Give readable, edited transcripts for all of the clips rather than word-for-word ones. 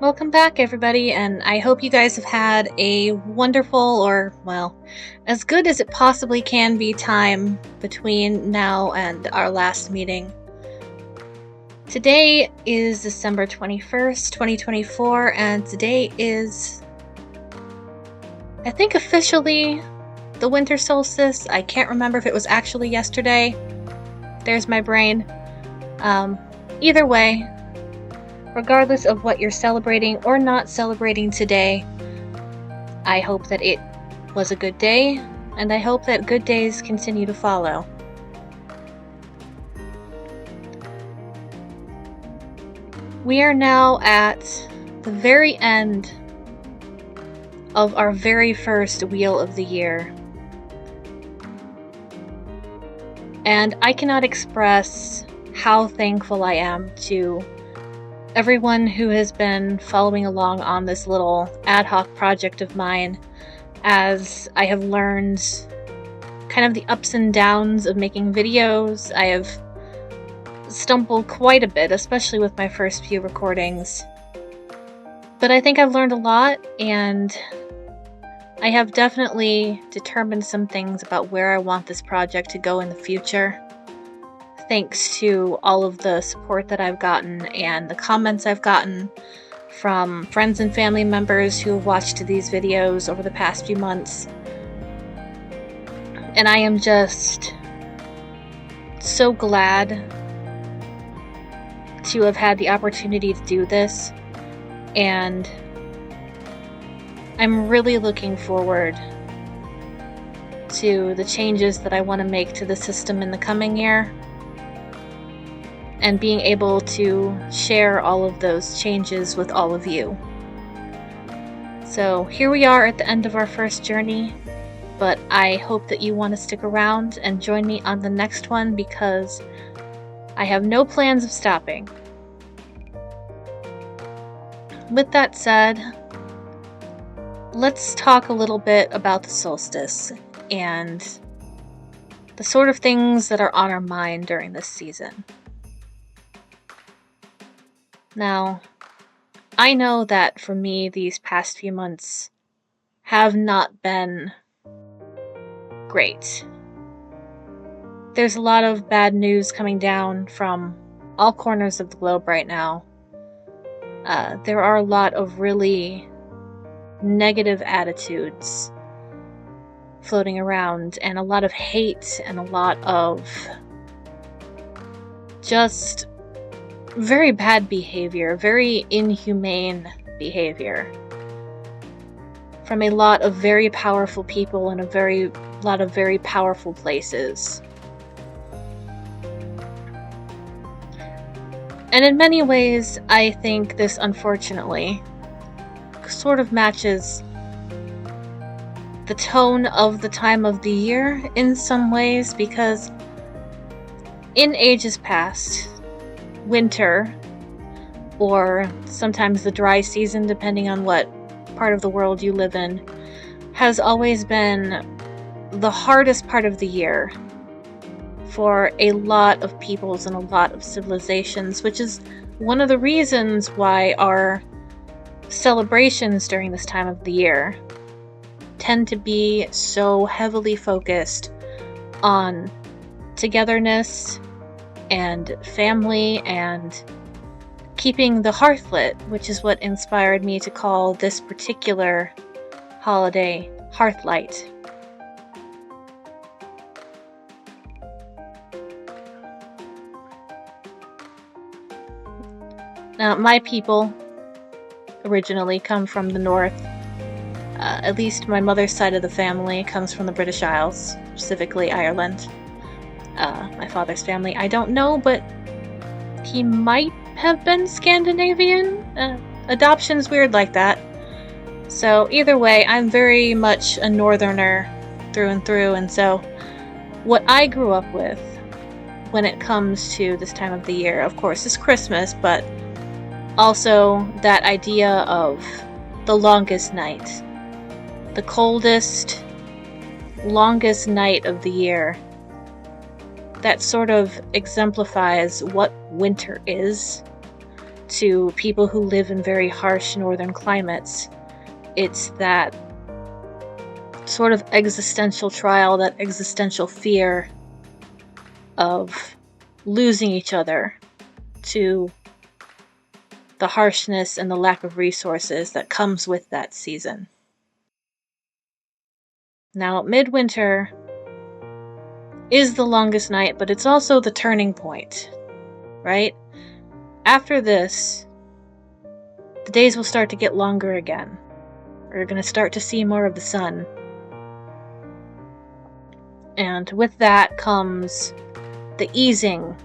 Welcome back, everybody, and I hope you guys have had a wonderful, or, well, as good as it possibly can be time between now and our last meeting. Today is December 21st, 2024, and today is, I think, officially the winter solstice. I can't remember if it was actually yesterday. There's my brain. Either way, regardless of what you're celebrating or not celebrating today, I hope that it was a good day, and I hope that good days continue to follow. We are now at the very end of our very first Wheel of the Year. And I cannot express how thankful I am to everyone who has been following along on this little ad hoc project of mine, as I have learned kind of the ups and downs of making videos. I have stumbled quite a bit, especially with my first few recordings. But I think I've learned a lot, and I have definitely determined some things about where I want this project to go in the future. Thanks to all of the support that I've gotten and the comments I've gotten from friends and family members who have watched these videos over the past few months. And I am just so glad to have had the opportunity to do this, and I'm really looking forward to the changes that I want to make to the system in the coming year, and being able to share all of those changes with all of you. So here we are at the end of our first journey, but I hope that you want to stick around and join me on the next one, because I have no plans of stopping. With that said, let's talk a little bit about the solstice and the sort of things that are on our mind during this season. Now, I know that for me, these past few months have not been great. There's a lot of bad news coming down from all corners of the globe right now. There are a lot of really negative attitudes floating around, and a lot of hate, and a lot of just very bad behavior, very inhumane behavior from a lot of very powerful people in a lot of very powerful places. And in many ways, I think this, unfortunately, sort of matches the tone of the time of the year in some ways, because in ages past, winter, or sometimes the dry season, depending on what part of the world you live in, has always been the hardest part of the year for a lot of peoples and a lot of civilizations, which is one of the reasons why our celebrations during this time of the year tend to be so heavily focused on togetherness and family, and keeping the hearth lit, which is what inspired me to call this particular holiday Hearthlight. Now, my people originally come from the north. At least my mother's side of the family comes from the British Isles, specifically Ireland. My father's family, I don't know, but he might have been Scandinavian. Adoption's weird like that. So either way, I'm very much a northerner through and through, and so what I grew up with when it comes to this time of the year, of course, is Christmas, but also that idea of the longest night. The coldest, longest night of the year. That sort of exemplifies what winter is to people who live in very harsh northern climates. It's that sort of existential trial, that existential fear of losing each other to the harshness and the lack of resources that comes with that season. Now, midwinter is the longest night, but it's also the turning point, right? After this, the days will start to get longer again. We're going to start to see more of the sun. And with that comes the easing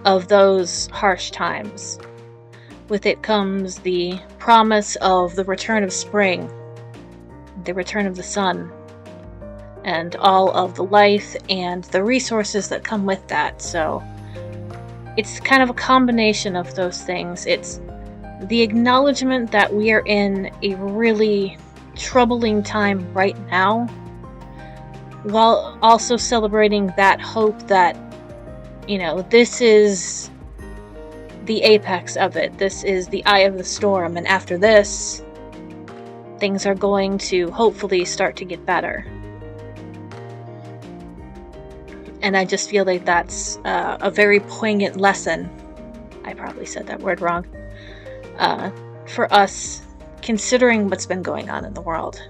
of those harsh times. With it comes the promise of the return of spring, the return of the sun, and all of the life and the resources that come with that. So it's kind of a combination of those things. It's the acknowledgement that we are in a really troubling time right now, while also celebrating that hope that, this is the apex of it. This is the eye of the storm, and after this, things are going to hopefully start to get better. And I just feel like that's a very poignant lesson. I probably said that word wrong. For us, considering what's been going on in the world.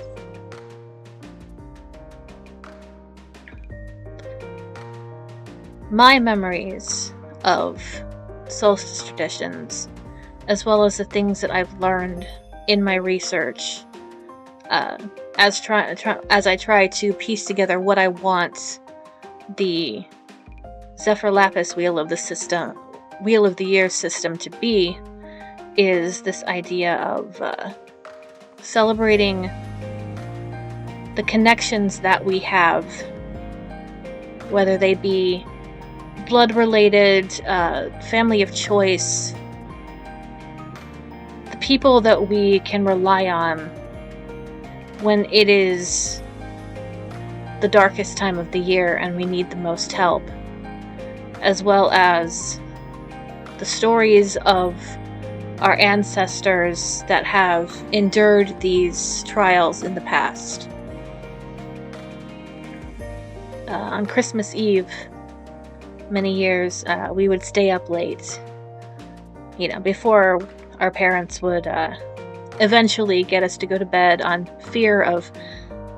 My memories of solstice traditions, as well as the things that I've learned in my research, as I try to piece together what I want the Zephyr Lapis Wheel of the Year system to be, is this idea of celebrating the connections that we have, whether they be blood-related, family of choice, the people that we can rely on when it is the darkest time of the year and we need the most help, as well as the stories of our ancestors that have endured these trials in the past. On Christmas Eve, many years, we would stay up late, before our parents would eventually get us to go to bed on fear of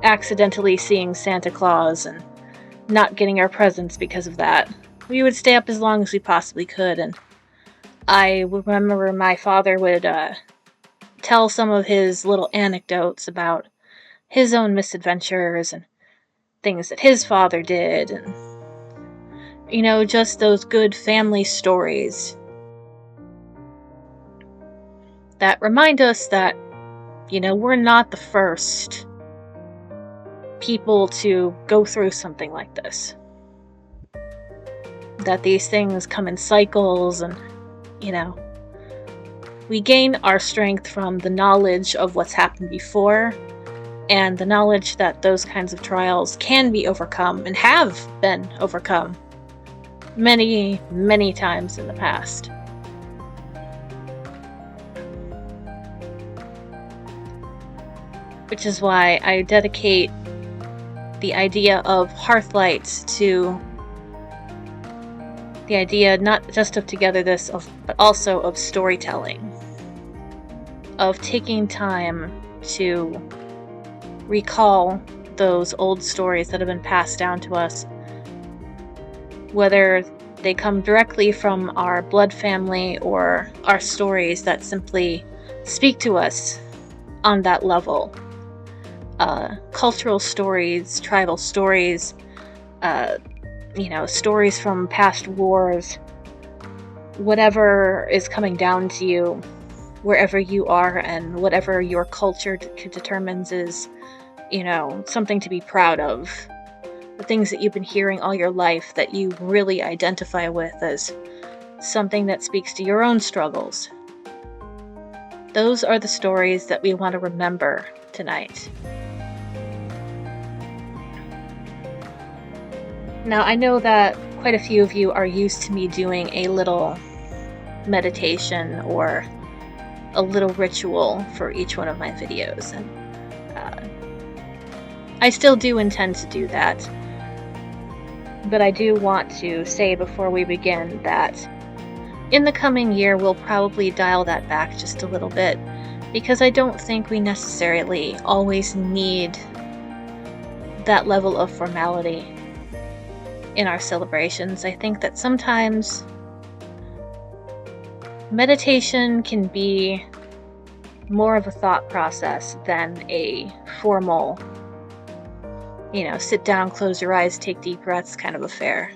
accidentally seeing Santa Claus and not getting our presents because of that. We would stay up as long as we possibly could, and I remember my father would tell some of his little anecdotes about his own misadventures and things that his father did, and just those good family stories that remind us that, we're not the first people to go through something like this. That these things come in cycles, and, we gain our strength from the knowledge of what's happened before, and the knowledge that those kinds of trials can be overcome, and have been overcome many, many times in the past. Which is why I dedicate the idea of Hearthlight to the idea not just of togetherness, but also of storytelling. Of taking time to recall those old stories that have been passed down to us, whether they come directly from our blood family or our stories that simply speak to us on that level. Cultural stories, tribal stories, stories from past wars, whatever is coming down to you, wherever you are, and whatever your culture determines is, something to be proud of. The things that you've been hearing all your life that you really identify with as something that speaks to your own struggles. Those are the stories that we want to remember tonight. Now, I know that quite a few of you are used to me doing a little meditation or a little ritual for each one of my videos, and I still do intend to do that. But I do want to say before we begin that in the coming year we'll probably dial that back just a little bit, because I don't think we necessarily always need that level of formality in our celebrations. I think that sometimes meditation can be more of a thought process than a formal, sit down, close your eyes, take deep breaths kind of affair.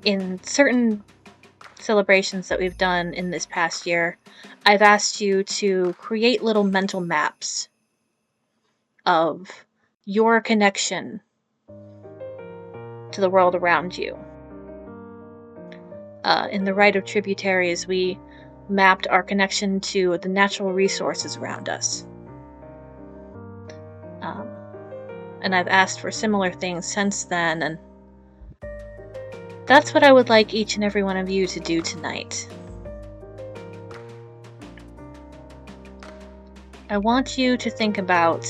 In certain celebrations that we've done in this past year, I've asked you to create little mental maps of your connection to the world around you. In the Rite of Tributaries, we mapped our connection to the natural resources around us. And I've asked for similar things since then, and that's what I would like each and every one of you to do tonight. I want you to think about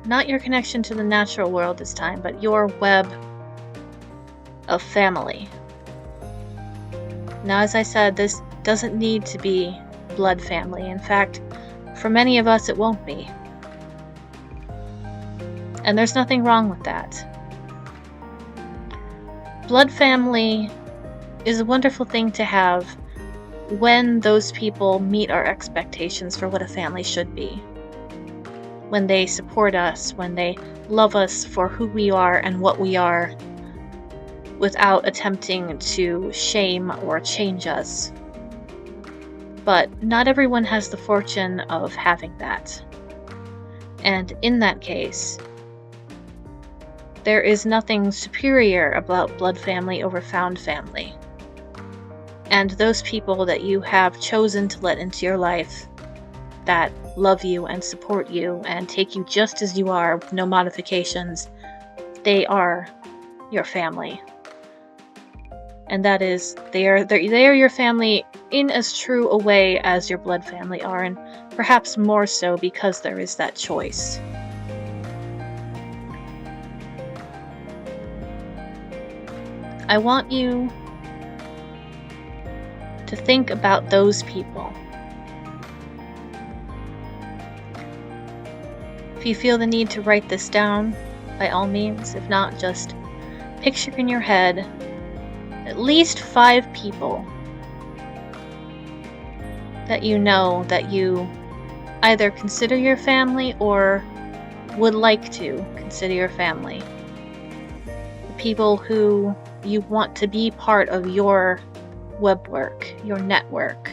not your connection to the natural world this time, but your web of family. Now, as I said, this doesn't need to be blood family. In fact, for many of us, it won't be. And there's nothing wrong with that. Blood family is a wonderful thing to have when those people meet our expectations for what a family should be. When they support us, when they love us for who we are and what we are, without attempting to shame or change us. But not everyone has the fortune of having that. And in that case, there is nothing superior about blood family over found family. And those people that you have chosen to let into your life, that love you and support you and take you just as you are, with no modifications, they are your family. And that is, they are your family in as true a way as your blood family are, and perhaps more so because there is that choice. I want you to think about those people. If you feel the need to write this down, by all means. If not, just picture in your head at least 5 people that you know that you either consider your family or would like to consider your family. The people who you want to be part of your web work, your network.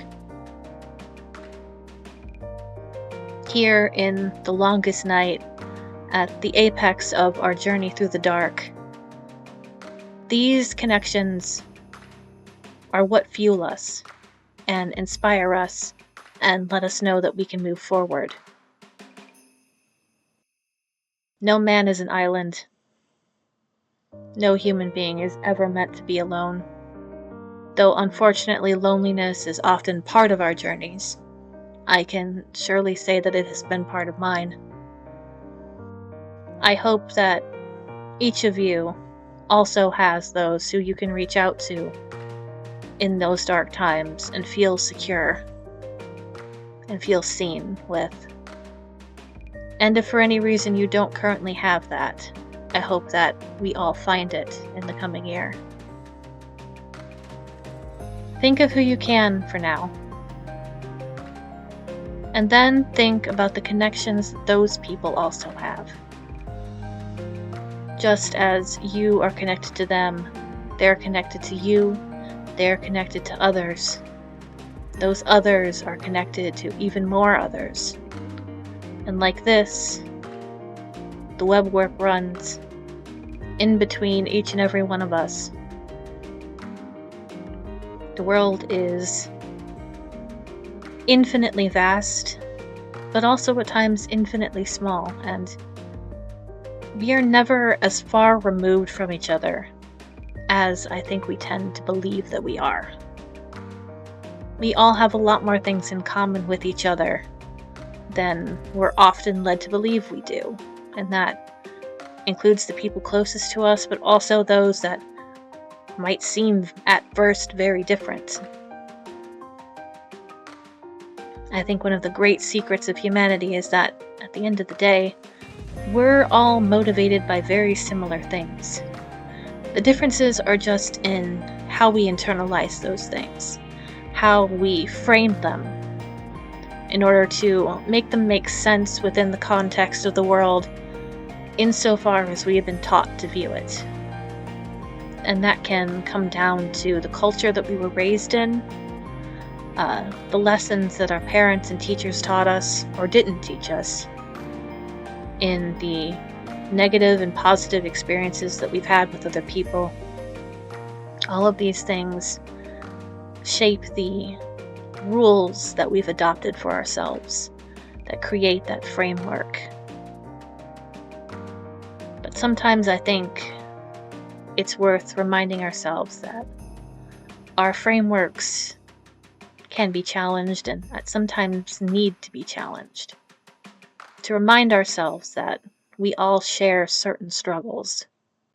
Here in the longest night, at the apex of our journey through the dark, these connections are what fuel us and inspire us and let us know that we can move forward. No man is an island. No human being is ever meant to be alone. Though unfortunately loneliness is often part of our journeys, I can surely say that it has been part of mine. I hope that each of you also has those who you can reach out to in those dark times and feel secure and feel seen with. And if for any reason you don't currently have that, I hope that we all find it in the coming year. Think of who you can for now. And then think about the connections that those people also have. Just as you are connected to them, they're connected to you, they're connected to others. Those others are connected to even more others. And like this, the web work runs in between each and every one of us. The world is infinitely vast, but also at times infinitely small, and we are never as far removed from each other as I think we tend to believe that we are. we all have a lot more things in common with each other than we're often led to believe we do. And that includes the people closest to us, but also those that might seem at first very different. I think one of the great secrets of humanity is that, at the end of the day, we're all motivated by very similar things. The differences are just in how we internalize those things, how we frame them, in order to make them make sense within the context of the world, insofar as we have been taught to view it. And that can come down to the culture that we were raised in, the lessons that our parents and teachers taught us, or didn't teach us, in the negative and positive experiences that we've had with other people. All of these things shape the rules that we've adopted for ourselves, that create that framework. But sometimes I think it's worth reminding ourselves that our frameworks can be challenged and that sometimes need to be challenged. To remind ourselves that we all share certain struggles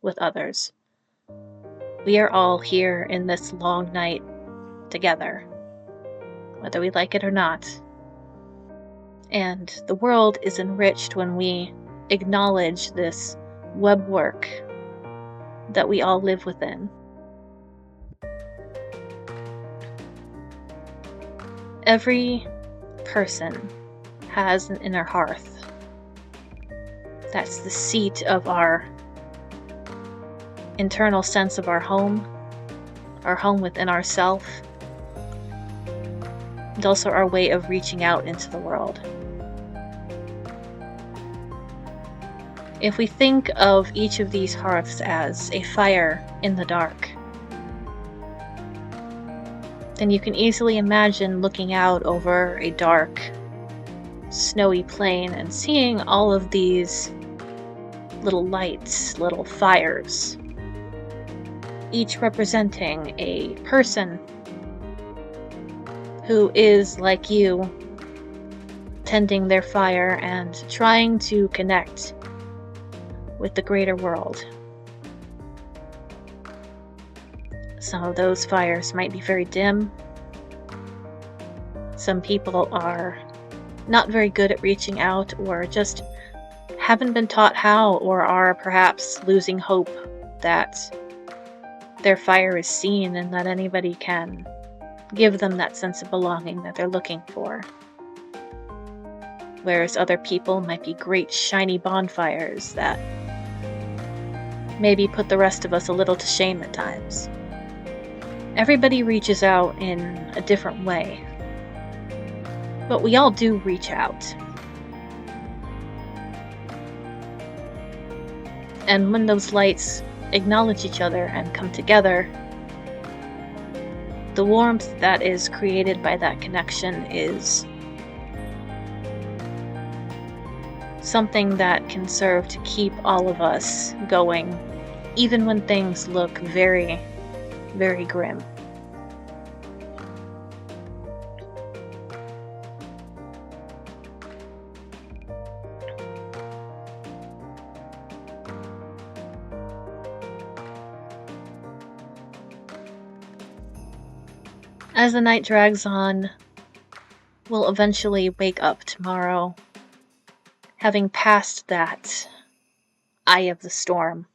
with others. We are all here in this long night together, whether we like it or not. And the world is enriched when we acknowledge this webwork that we all live within. Every person has an inner hearth. That's the seat of our internal sense of our home within ourself, and also our way of reaching out into the world. If we think of each of these hearths as a fire in the dark, then you can easily imagine looking out over a dark, snowy plain and seeing all of these little lights, little fires, each representing a person who is, like you, tending their fire and trying to connect with the greater world. Some of those fires might be very dim. Some people are not very good at reaching out, or just haven't been taught how, or are perhaps losing hope that their fire is seen and that anybody can give them that sense of belonging that they're looking for. Whereas other people might be great shiny bonfires that maybe put the rest of us a little to shame at times. Everybody reaches out in a different way, but we all do reach out. And when those lights acknowledge each other and come together, the warmth that is created by that connection is something that can serve to keep all of us going, even when things look very, very grim. As the night drags on, we'll eventually wake up tomorrow, having passed that eye of the storm,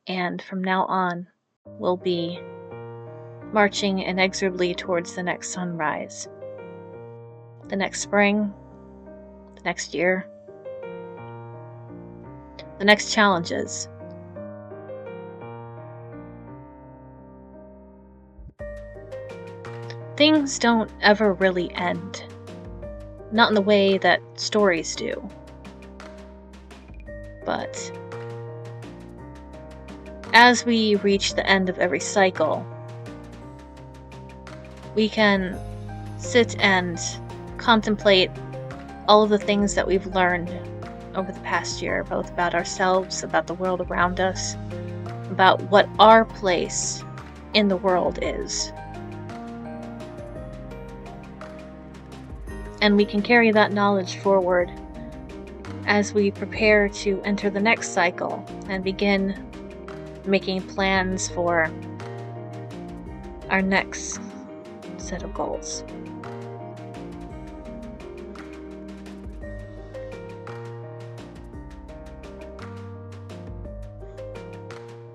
and from now on, we'll be marching inexorably towards the next sunrise, the next spring, the next year, the next challenges. Things don't ever really end. Not in the way that stories do. But as we reach the end of every cycle, we can sit and contemplate all of the things that we've learned over the past year, both about ourselves, about the world around us, about what our place in the world is. And we can carry that knowledge forward as we prepare to enter the next cycle and begin making plans for our next set of goals.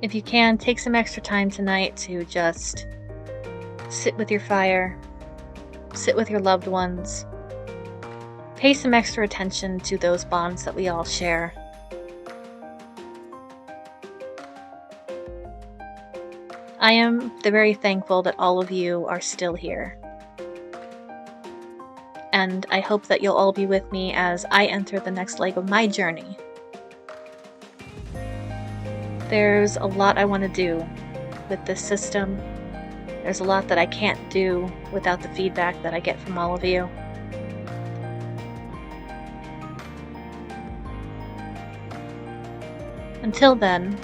If you can, take some extra time tonight to just sit with your fire, sit with your loved ones, pay some extra attention to those bonds that we all share. I am very thankful that all of you are still here. And I hope that you'll all be with me as I enter the next leg of my journey. There's a lot I want to do with this system. There's a lot that I can't do without the feedback that I get from all of you. Until then,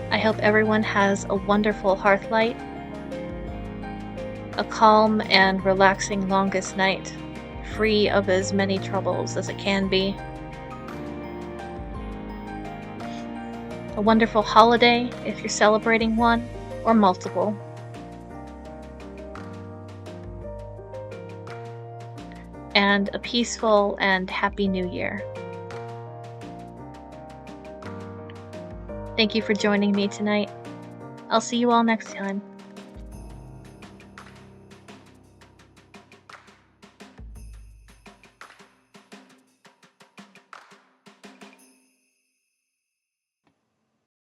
I hope everyone has a wonderful Hearthlight, a calm and relaxing longest night, free of as many troubles as it can be. A wonderful holiday if you're celebrating one or multiple. And a peaceful and happy new year. Thank you for joining me tonight. I'll see you all next time.